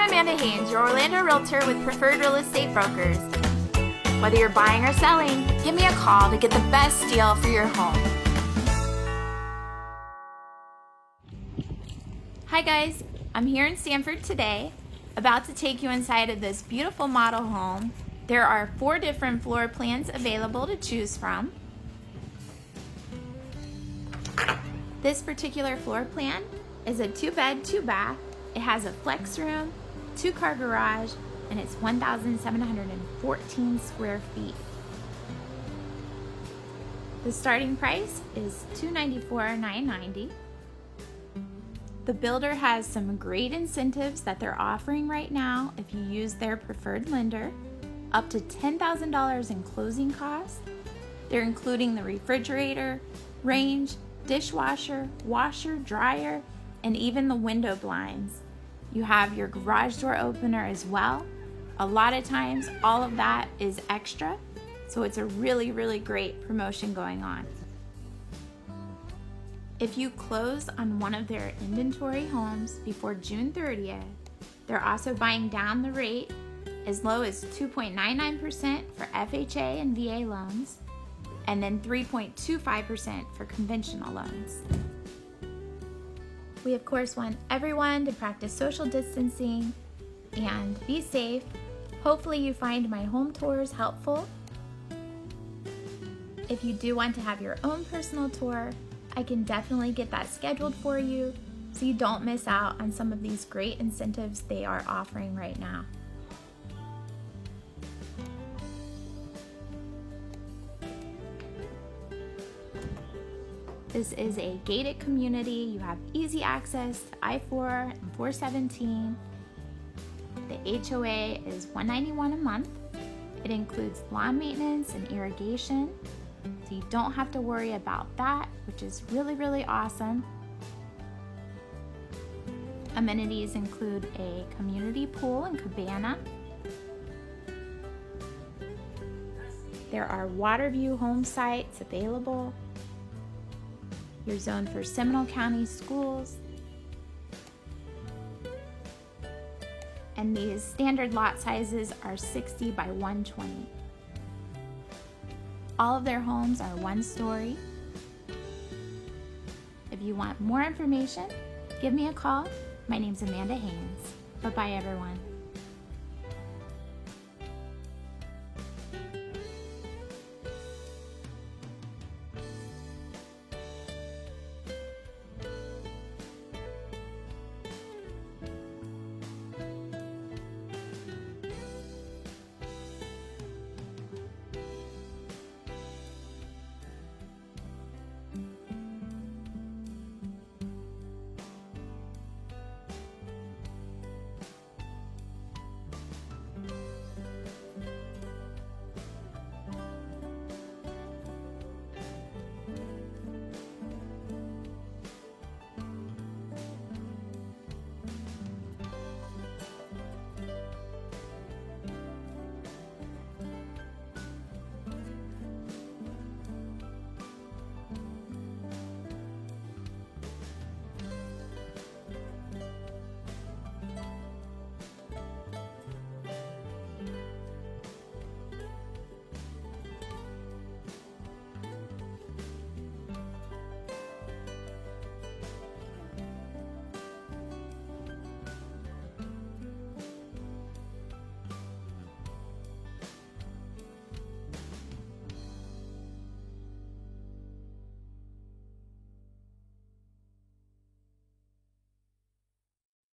I'm Amanda Haines, your Orlando Realtor with Preferred Real Estate Brokers. Whether you're buying or selling, give me a call to get the best deal for your home. Hi guys, I'm here in Sanford today, about to take you inside of this beautiful model home. There are 4 different floor plans available to choose from. This particular floor plan is a 2-bed, 2-bath. It has a flex room, 2-car garage, and it's 1,714 square feet. The starting price is $294,990. The builder has some great incentives that they're offering right now if you use their preferred lender, up to $10,000 in closing costs. They're including the refrigerator, range, dishwasher, washer, dryer, and even the window blinds. You have your garage door opener as well. A lot of times all of that is extra, so it's a really great promotion going on. If you close on one of their inventory homes before June 30th, they're also buying down the rate as low as 2.99% for FHA and VA loans, and then 3.25% for conventional loans. We of course want everyone to practice social distancing and be safe. Hopefully you find my home tours helpful. If you do want to have your own personal tour, I can definitely get that scheduled for you so you don't miss out on some of these great incentives they are offering right now. This is a gated community. You have easy access to I-4 and 417. The HOA is $191 a month. It includes lawn maintenance and irrigation, so you don't have to worry about that, which is really awesome. Amenities include a community pool and cabana. There are water view home sites available. You're zoned for Seminole County schools. And these standard lot sizes are 60 by 120. All of their homes are 1-story. If you want more information, give me a call. My name's Amanda Haines. Bye-bye, everyone.